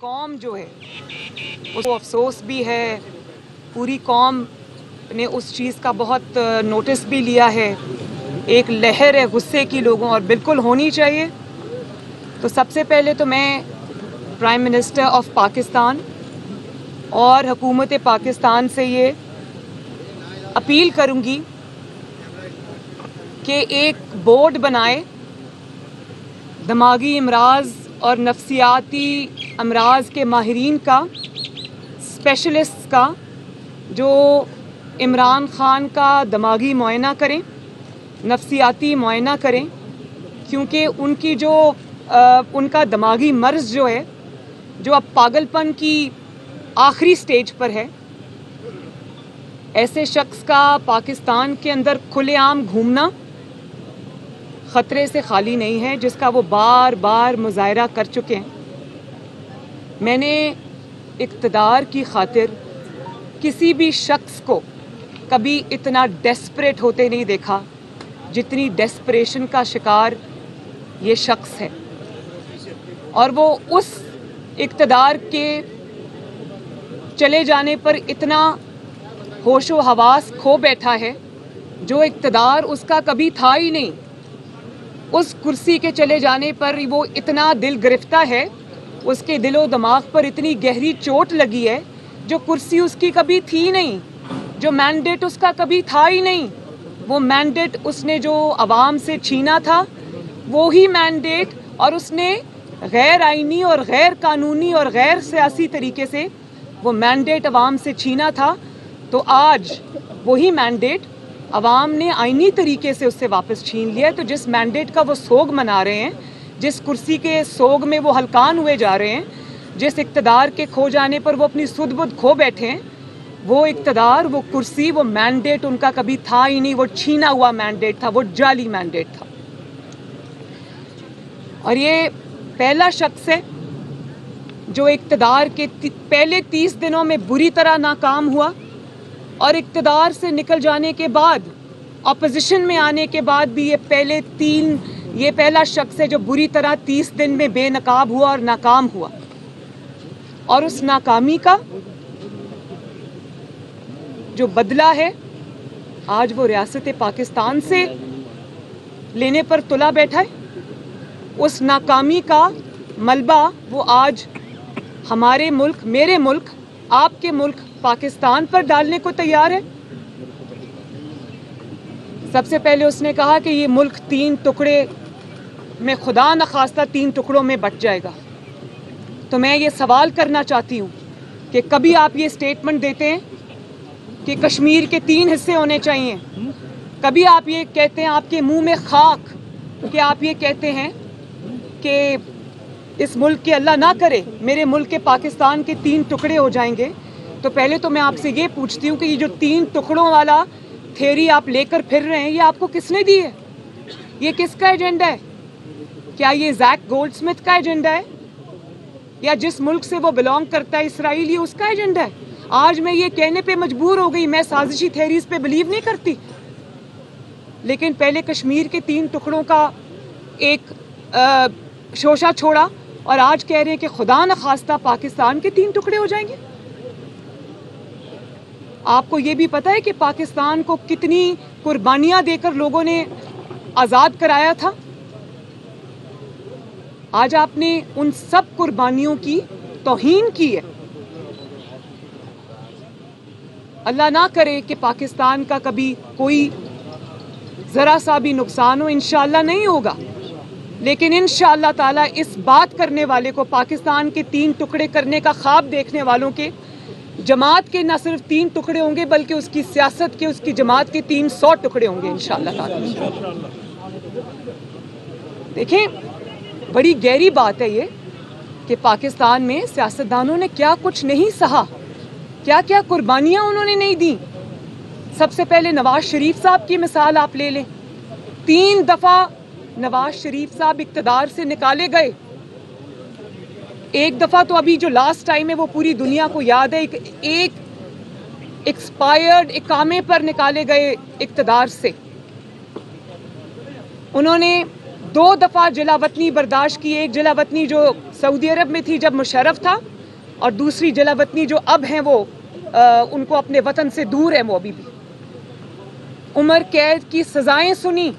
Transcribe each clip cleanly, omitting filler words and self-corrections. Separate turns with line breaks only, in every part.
قوم جو ہے اس کو افسوس بھی ہے، پوری قوم نے اس چیز کا بہت نوٹس بھی لیا ہے، ایک لہر ہے غصے کی لوگوں، اور بالکل ہونی چاہیے۔ تو سب سے پہلے تو میں پرائم منسٹر آف پاکستان اور حکومت پاکستان سے یہ اپیل کروں گی کہ ایک بورڈ بنائے دماغی امراض اور نفسیاتی امراض کے ماہرین کا، اسپیشلسٹ کا، جو عمران خان کا دماغی معائنہ کریں، نفسیاتی معائنہ کریں، کیونکہ ان کا دماغی مرض جو ہے، جو اب پاگل پن کی آخری سٹیج پر ہے، ایسے شخص کا پاکستان کے اندر کھلے عام گھومنا خطرے سے خالی نہیں ہے، جس کا وہ بار بار مظاہرہ کر چکے ہیں۔ میں نے اقتدار کی خاطر کسی بھی شخص کو کبھی اتنا ڈیسپریٹ ہوتے نہیں دیکھا جتنی ڈیسپریشن کا شکار یہ شخص ہے، اور وہ اس اقتدار کے چلے جانے پر اتنا ہوش و حواس کھو بیٹھا ہے، جو اقتدار اس کا کبھی تھا ہی نہیں۔ اس کرسی کے چلے جانے پر وہ اتنا دل گرفتہ ہے، اس کے دل و دماغ پر اتنی گہری چوٹ لگی ہے، جو کرسی اس کی کبھی تھی نہیں، جو مینڈیٹ اس کا کبھی تھا ہی نہیں۔ وہ مینڈیٹ اس نے جو عوام سے چھینا تھا، وہی مینڈیٹ، اور اس نے غیر آئینی اور غیر قانونی اور غیر سیاسی طریقے سے وہ مینڈیٹ عوام سے چھینا تھا۔ تو آج وہی مینڈیٹ عوام نے آئینی طریقے سے اس سے واپس چھین لیا ہے۔ تو جس مینڈیٹ کا وہ سوگ منا رہے ہیں، جس کرسی کے سوگ میں وہ ہلکان ہوئے جا رہے ہیں، جس اقتدار کے کھو جانے پر وہ اپنی سدھ بدھ کھو بیٹھے ہیں، وہ اقتدار، وہ کرسی، وہ مینڈیٹ ان کا کبھی تھا ہی نہیں، وہ چھینا ہوا مینڈیٹ تھا، وہ جعلی مینڈیٹ تھا۔ اور یہ پہلا شخص ہے جو اقتدار کے پہلے 30 دنوں میں بری طرح ناکام ہوا، اور اقتدار سے نکل جانے کے بعد، اپوزیشن میں آنے کے بعد بھی یہ پہلا شخص ہے جو بری طرح 30 دن میں بے نقاب ہوا اور ناکام ہوا۔ اور اس ناکامی کا جو بدلہ ہے، آج وہ ریاست پاکستان سے لینے پر تلا بیٹھا ہے۔ اس ناکامی کا ملبہ وہ آج ہمارے ملک، میرے ملک، آپ کے ملک پاکستان پر ڈالنے کو تیار ہے۔ سب سے پہلے اس نے کہا کہ یہ ملک 3 ٹکڑے میں، خدا نخواستہ 3 ٹکڑوں میں بٹ جائے گا۔ تو میں یہ سوال کرنا چاہتی ہوں کہ کبھی آپ یہ سٹیٹمنٹ دیتے ہیں کہ کشمیر کے 3 حصے ہونے چاہیے، کبھی آپ یہ کہتے ہیں، آپ کے منہ میں خاک کہ آپ یہ کہتے ہیں کہ اس ملک کے اللہ نہ کرے میرے ملک کے پاکستان کے 3 ٹکڑے ہو جائیں گے۔ تو پہلے تو میں آپ سے یہ پوچھتی ہوں کہ یہ جو 3 ٹکڑوں والا تھیوری آپ لے کر پھر رہے ہیں، یہ آپ کو کس نے دی ہے؟ یہ کس کا ایجنڈا ہے؟ کیا یہ زیک گولڈ سمتھ کا ایجنڈا ہے، یا جس ملک سے وہ بلانگ کرتا ہے، اسرائیل، یہ اس کا ایجنڈا ہے؟ آج میں یہ کہنے پہ مجبور ہو گئی، میں سازشی تھیوریز پہ بلیو نہیں کرتی، لیکن پہلے کشمیر کے 3 ٹکڑوں کا ایک شوشہ چھوڑا، اور آج کہہ رہے ہیں کہ خدا نخواستہ پاکستان کے 3 ٹکڑے ہو جائیں گے۔ آپ کو یہ بھی پتہ ہے کہ پاکستان کو کتنی قربانیاں دے کر لوگوں نے آزاد کرایا تھا؟ آج آپ نے ان سب قربانیوں کی توہین کی ہے۔ اللہ نہ کرے کہ پاکستان کا کبھی کوئی ذرا سا بھی نقصان ہو، انشاءاللہ نہیں ہوگا، لیکن انشاءاللہ تعالیٰ اس بات کرنے والے کو، پاکستان کے 3 ٹکڑے کرنے کا خواب دیکھنے والوں کے، جماعت کے نہ صرف 3 ٹکڑے ہوں گے، بلکہ اس کی سیاست کے، اس کی جماعت کے 300 ٹکڑے ہوں گے انشاءاللہ تعالیٰ۔ دیکھیں، بڑی گہری بات ہے یہ کہ پاکستان میں سیاستدانوں نے کیا کچھ نہیں سہا، کیا کیا قربانیاں انہوں نے نہیں دیں۔ سب سے پہلے نواز شریف صاحب کی مثال آپ لے لیں، 3 دفعہ نواز شریف صاحب اقتدار سے نکالے گئے۔ ایک دفعہ تو ابھی جو لاسٹ ٹائم ہے وہ پوری دنیا کو یاد ہے، ایک ایکسپائرڈ اقامے پر نکالے گئے اقتدار سے۔ انہوں نے 2 دفعہ جلا وطنی برداشت کی، ایک جلا وطنی جو سعودی عرب میں تھی جب مشرف تھا، اور دوسری جلا وطنی جو اب ہیں وہ ان کو اپنے وطن سے دور ہے، وہ ابھی بھی عمر قید کی سزائیں سنی،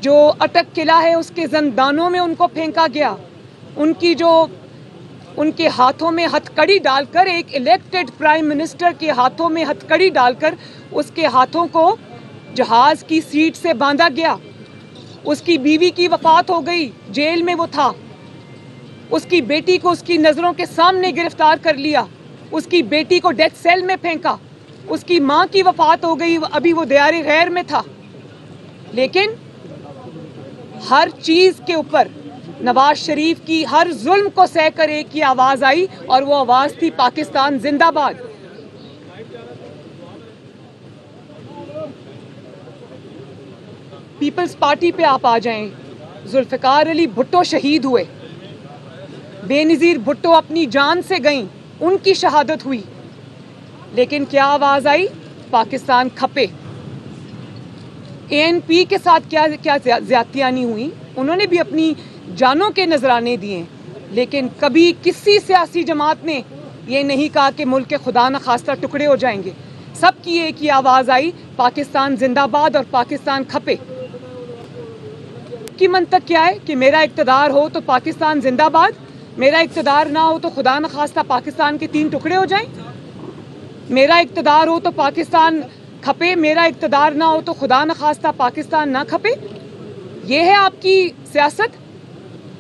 جو اٹک قلعہ ہے اس کے زندانوں میں ان کو پھینکا گیا، ان کے ہاتھوں میں ہتھ کڑی ڈال کر، ایک الیکٹڈ پرائم منسٹر کے ہاتھوں میں ہتھ کڑی ڈال کر اس کے ہاتھوں کو جہاز کی سیٹ سے باندھا گیا، اس کی بیوی کی وفات ہو گئی، جیل میں وہ تھا، اس کی بیٹی کو اس کی نظروں کے سامنے گرفتار کر لیا، اس کی بیٹی کو ڈیتھ سیل میں پھینکا، اس کی ماں کی وفات ہو گئی، ابھی وہ دیار غیر میں تھا، لیکن ہر چیز کے اوپر نواز شریف کی ہر ظلم کو سہ کر ایک ہی آواز آئی، اور وہ آواز تھی پاکستان زندہ باد۔ پیپلز پارٹی پہ آپ آ جائیں، ذوالفقار علی بھٹو شہید ہوئے، بے نظیر بھٹو اپنی جان سے گئیں، ان کی شہادت ہوئی، لیکن کیا آواز آئی؟ پاکستان کھپے۔ ANP کے ساتھ کیا زیادتیاں نہیں ہوئیں، انہوں نے بھی اپنی جانوں کے نذرانے دیے، لیکن کبھی کسی سیاسی جماعت نے یہ نہیں کہا کہ ملک کے خدا نخواستہ ٹکڑے ہو جائیں گے، سب کی ایک ہی آواز آئی، پاکستان زندہ باد اور پاکستان کھپے۔ کی منطق کیا ہے کہ میرا اقتدار ہو تو پاکستان زندہ باد، میرا اقتدار نہ ہو تو خدا نخواستہ پاکستان کے 3 ٹکڑے ہو جائیں، میرا اقتدار ہو تو پاکستان کھپے، میرا اقتدار نہ ہو تو خدا نخواستہ پاکستان نہ کھپے۔ یہ ہے آپ کی سیاست؟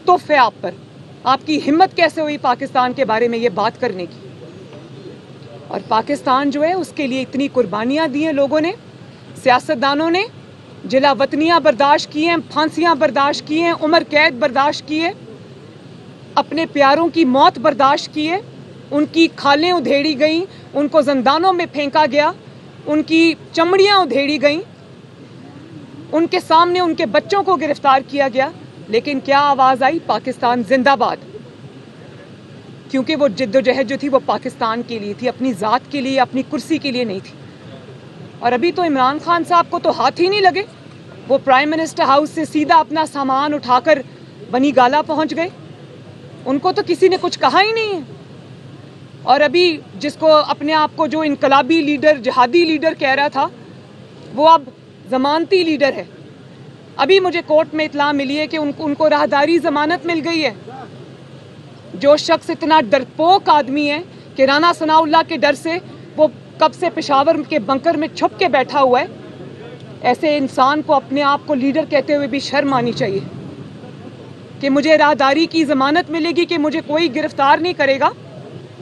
توف ہے آپ پر، آپ کی ہمت کیسے ہوئی پاکستان کے بارے میں یہ بات کرنے کی؟ اور پاکستان جو ہے اس کے لیے اتنی قربانیاں دی ہیں لوگوں نے، سیاستدانوں نے، جلا وطنیاں برداشت کی ہیں، پھانسیاں برداشت کی ہیں، عمر قید برداشت کی ہے، اپنے پیاروں کی موت برداشت کی ہے، ان کی کھالیں ادھیڑی گئیں، ان کو زندانوں میں پھینکا گیا، ان کی چمڑیاں ادھیڑی گئیں، ان کے سامنے ان کے بچوں کو گرفتار کیا گیا، لیکن کیا آواز آئی؟ پاکستان زندہ باد۔ کیونکہ وہ جد و جہد جو تھی وہ پاکستان کے لیے تھی، اپنی ذات کے لیے، اپنی کرسی کے لیے نہیں تھی۔ اور ابھی تو عمران خان صاحب کو تو ہاتھ ہی نہیں لگے، وہ پرائم منسٹر ہاؤس سے سیدھا اپنا سامان اٹھا کر بنی گالا پہنچ گئے، ان کو تو کسی نے کچھ کہا ہی نہیں ہے۔ اور ابھی جس کو اپنے آپ کو جو انقلابی لیڈر، جہادی لیڈر کہہ رہا تھا، وہ اب ضمانتی لیڈر ہے۔ ابھی مجھے کورٹ میں اطلاع ملی ہے کہ ان کو راہداری ضمانت مل گئی ہے۔ جو شخص اتنا ڈرپوک آدمی ہے کہ رانا ثناء اللہ کے ڈر سے وہ کب سے پشاور کے بنکر میں چھپ کے بیٹھا ہوا ہے، ایسے انسان کو اپنے آپ کو لیڈر کہتے ہوئے بھی شرم آنی چاہیے کہ مجھے راہداری کی ضمانت ملے گی کہ مجھے کوئی گرفتار نہیں کرے گا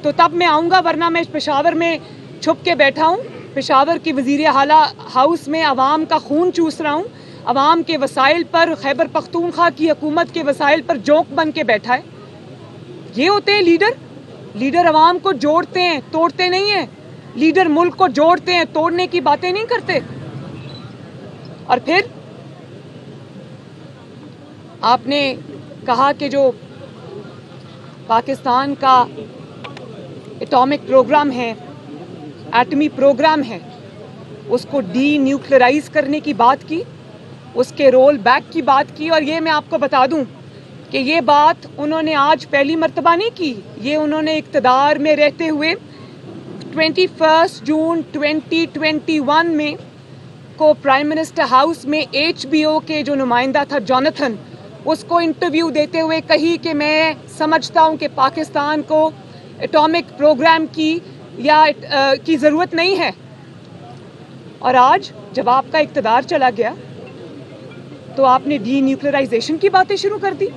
تو تب میں آؤں گا، ورنہ میں پشاور میں چھپ کے بیٹھا ہوں، پشاور کی وزیر اعلیٰ ہاؤس میں عوام کا خون چوس رہا ہوں، عوام کے وسائل پر، خیبر پختونخوا کی حکومت کے وسائل پر جوک بن کے بیٹھا ہے۔ یہ ہوتے ہیں لیڈر؟ لیڈر عوام کو جوڑتے ہیں، توڑتے نہیں ہیں۔ لیڈر ملک کو جوڑتے ہیں، توڑنے کی باتیں نہیں کرتے۔ اور پھر آپ نے کہا کہ جو پاکستان کا ایٹامک پروگرام ہے، ایٹمی پروگرام ہے، اس کو ڈی نیوکلرائز کرنے کی بات کی، اس کے رول بیک کی بات کی۔ اور یہ میں آپ کو بتا دوں کہ یہ بات انہوں نے آج پہلی مرتبہ نہیں کی، یہ انہوں نے اقتدار میں رہتے ہوئے 21 جون 2021 میں کو پرائم منسٹر ہاؤس میں HBO کے جو نمائندہ تھا جوناتھن، اس کو انٹرویو دیتے ہوئے کہی کہ میں سمجھتا ہوں کہ پاکستان کو ایٹامک پروگرام کی ضرورت نہیں ہے۔ اور آج جب آپ کا اقتدار چلا گیا تو آپ نے ڈی نیوکلرائزیشن کی باتیں شروع کر دی۔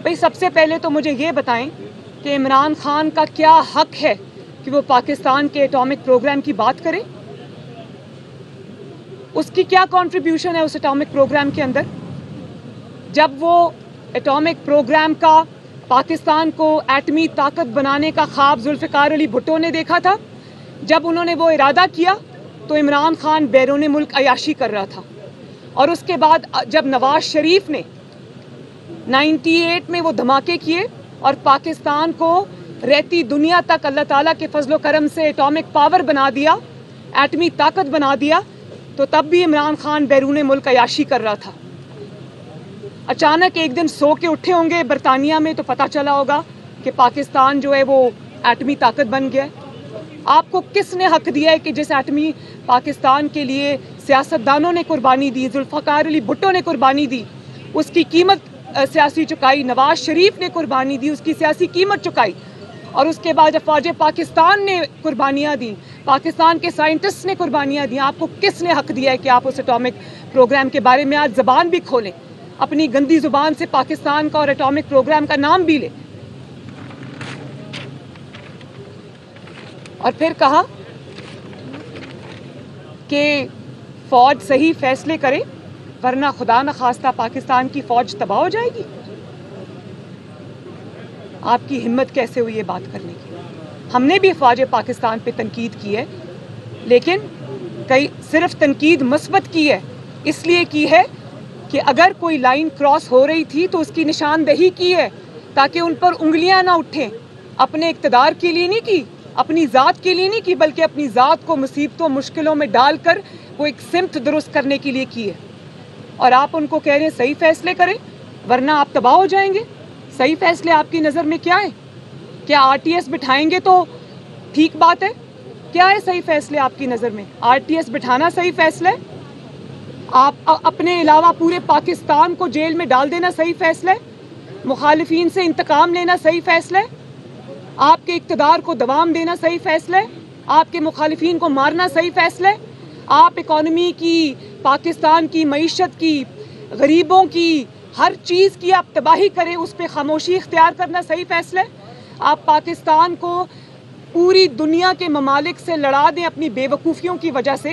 بھئی سب سے پہلے تو مجھے یہ بتائیں کہ عمران خان کا کیا حق ہے کہ وہ پاکستان کے ایٹامک پروگرام کی بات کرے؟ اس کی کیا کنٹریبیوشن ہے اس ایٹامک پروگرام کے اندر؟ جب وہ ایٹامک پروگرام کا، پاکستان کو ایٹمی طاقت بنانے کا خواب ذوالفقار علی بھٹو نے دیکھا تھا، جب انہوں نے وہ ارادہ کیا تو عمران خان بیرون ملک عیاشی کر رہا تھا۔ اور اس کے بعد جب نواز شریف نے 98 میں وہ دھماکے کیے اور پاکستان کو رہتی دنیا تک اللہ تعالیٰ کے فضل و کرم سے ایٹامک پاور بنا دیا، ایٹمی طاقت بنا دیا، تو تب بھی عمران خان بیرون ملک عیاشی کر رہا تھا۔ اچانک ایک دن سو کے اٹھے ہوں گے برطانیہ میں تو پتہ چلا ہوگا کہ پاکستان جو ہے وہ ایٹمی طاقت بن گیا ہے. آپ کو کس نے حق دیا ہے کہ جس ایٹمی پاکستان کے لیے سیاستدانوں نے قربانی دی, ذوالفقار علی بھٹو نے قربانی دی, اس کی قیمت سیاسی چکائی, نواز شریف نے قربانی دی, اس کی سیاسی قیمت چکائی, اور اس کے بعد افواج پاکستان نے قربانیاں دیں, پاکستان کے سائنٹسٹ نے قربانیاں دیں. آپ کو کس نے حق دیا ہے کہ آپ اس اٹامک پروگرام کے بارے میں آج زبان بھی کھولیں, اپنی گندی زبان سے پاکستان کا اور اٹامک پروگرام کا نام بھی لیں؟ اور پھر کہا کہ فوج صحیح فیصلے کرے ورنہ خدا نخواستہ پاکستان کی فوج تباہ ہو جائے گی. آپ کی ہمت کیسے ہوئی یہ بات کرنے کی؟ ہم نے بھی افواج پاکستان پہ تنقید کی ہے, لیکن صرف تنقید مثبت کی ہے, اس لیے کی ہے کہ اگر کوئی لائن کراس ہو رہی تھی تو اس کی نشاندہی کی ہے تاکہ ان پر انگلیاں نہ اٹھیں. اپنے اقتدار کے لیے نہیں کی, اپنی ذات کے لیے نہیں کی, بلکہ اپنی ذات کو مصیبتوں مشکلوں میں ڈال کر وہ ایک سمت درست کرنے کے لیے کی ہے. اور آپ ان کو کہہ رہے ہیں صحیح فیصلے کریں ورنہ آپ تباہ ہو جائیں گے. صحیح فیصلے آپ کی نظر میں کیا ہے؟ کیا آر ٹی ایس بٹھائیں گے تو ٹھیک بات ہے؟ کیا ہے صحیح فیصلے آپ کی نظر میں؟ آر ٹی ایس بٹھانا صحیح فیصلہ ہے؟ آپ اپنے علاوہ پورے پاکستان کو جیل میں ڈال دینا صحیح فیصلہ ہے؟ مخالفین سے انتقام لینا صحیح فیصلہ ہے؟ آپ کے اقتدار کو دوام دینا صحیح فیصلہ ہے؟ آپ کے مخالفین کو مارنا صحیح فیصلہ ہے؟ آپ اکانومی کی, پاکستان کی معیشت کی, غریبوں کی, ہر چیز کی آپ تباہی کریں, اس پہ خاموشی اختیار کرنا صحیح فیصلہ ہے؟ آپ پاکستان کو پوری دنیا کے ممالک سے لڑا دیں اپنی بے وقوفیوں کی وجہ سے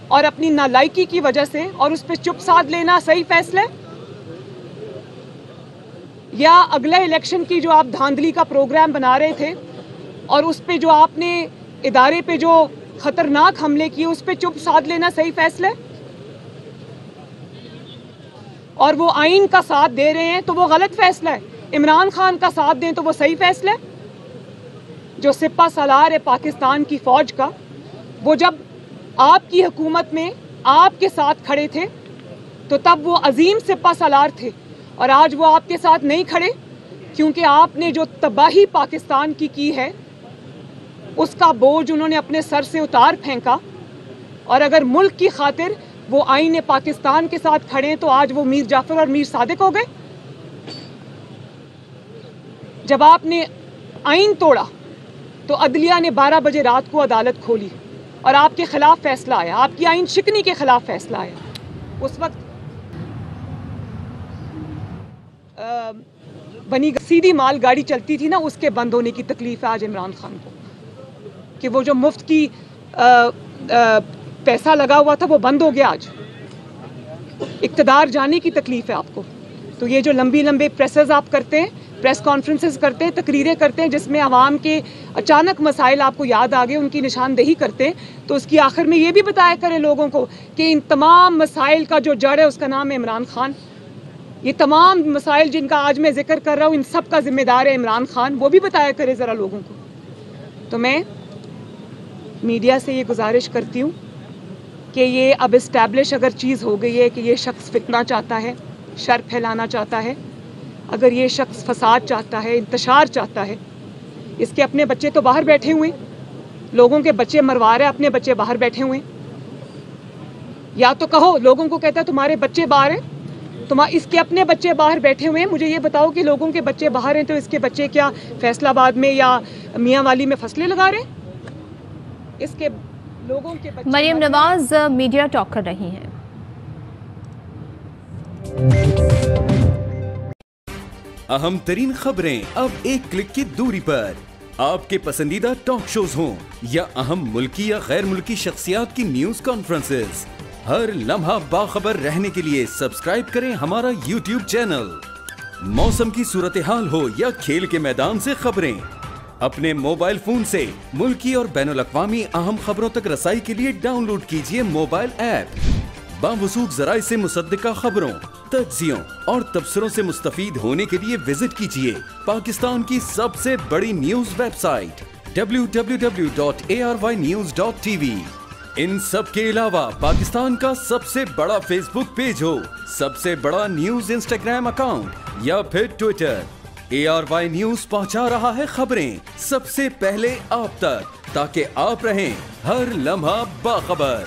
اور اپنی نالائکی کی وجہ سے, اور اس پہ چپ سادھ لینا صحیح فیصلہ ہے؟ یا اگلے الیکشن کی جو آپ دھاندلی کا پروگرام بنا رہے تھے اور اس پہ جو آپ نے ادارے پہ جو خطرناک حملے کیے اس پہ چپ سادھ لینا صحیح فیصلہ ہے؟ اور وہ آئین کا ساتھ دے رہے ہیں تو وہ غلط فیصلہ ہے, عمران خان کا ساتھ دیں تو وہ صحیح فیصلہ ہے؟ جو سپہ سالار ہے پاکستان کی فوج کا, وہ جب آپ کی حکومت میں آپ کے ساتھ کھڑے تھے تو تب وہ عظیم سپہ سالار تھے, اور آج وہ آپ کے ساتھ نہیں کھڑے کیونکہ آپ نے جو تباہی پاکستان کی ہے اس کا بوجھ انہوں نے اپنے سر سے اتار پھینکا. اور اگر ملک کی خاطر وہ آئین پاکستان کے ساتھ کھڑے تو آج وہ میر جعفر اور میر صادق ہو گئے. جب آپ نے آئین توڑا تو عدلیہ نے 12 بجے رات کو عدالت کھولی اور آپ کے خلاف فیصلہ آیا, آپ کی آئین شکنی کے خلاف فیصلہ آیا. اس وقت بنی سیدھی مال گاڑی چلتی تھی نا, اس کے بند ہونے کی تکلیف ہے آج عمران خان کو, کہ وہ جو مفت کی پیسہ لگا ہوا تھا وہ بند ہو گیا. آج اقتدار جانے کی تکلیف ہے آپ کو. تو یہ جو لمبے پریسز آپ کرتے ہیں, پریس کانفرنسز کرتے ہیں, تقریریں کرتے ہیں جس میں عوام کے اچانک مسائل آپ کو یاد آ گئے, ان کی نشاندہی کرتے ہیں, تو اس کی آخر میں یہ بھی بتایا کریں لوگوں کو کہ ان تمام مسائل کا جو جڑ ہے اس کا نام ہے عمران خان. یہ تمام مسائل جن کا آج میں ذکر کر رہا ہوں ان سب کا ذمہ دار ہے عمران خان, وہ بھی بتایا کرے ذرا لوگوں کو. تو میں میڈیا سے یہ گزارش کرتی ہوں کہ یہ اب اسٹیبلش اگر چیز ہو گئی ہے کہ یہ شخص فتنہ چاہتا ہے, شر پھیلانا چاہتا ہے, اگر یہ شخص فساد چاہتا ہے, انتشار چاہتا ہے, اس کے اپنے بچے تو باہر بیٹھے ہوئے ہیں, لوگوں کے بچے مروا رہے ہیں, اپنے بچے باہر بیٹھے ہوئے ہیں. یا تو کہو لوگوں کو کہتا ہے تمہارے بچے باہر ہیں, اس کے اپنے بچے باہر بیٹھے ہوئے ہیں. مجھے یہ بتاؤ کہ لوگوں کے بچے باہر ہیں تو اس کے بچے کیا فیصل آباد میں یا میاں والی میں فصلیں لگا رہے ہیں؟ اس کے لوگوں کے بچے.
مریم نواز میڈیا ٹاک کر رہی ہیں.
اہم ترین خبریں اب ایک کلک کی دوری پر. آپ کے پسندیدہ ٹاک شوز ہوں یا اہم ملکی یا غیر ملکی شخصیات کی نیوز کانفرنسز, ہر لمحہ باخبر رہنے کے لیے سبسکرائب کریں ہمارا یوٹیوب چینل. موسم کی صورتحال ہو یا کھیل کے میدان سے خبریں, اپنے موبائل فون سے ملکی اور بین الاقوامی اہم خبروں تک رسائی کے لیے ڈاؤن لوڈ کیجیے موبائل ایپ. باوثوق ذرائع سے مصدقہ خبروں, تجزیوں اور تبصروں سے مستفید ہونے کے لیے وزٹ کیجیے پاکستان کی سب سے بڑی نیوز ویب سائٹ www.arYnews.tv. ان سب کے علاوہ پاکستان کا سب سے بڑا فیس بک پیج ہو، سب سے بڑا نیوز انسٹاگرام اکاؤنٹ یا پھر ٹویٹر، ARY نیوز پہنچا رہا ہے خبریں سب سے پہلے آپ تک، تاکہ آپ رہیں ہر لمحہ باخبر۔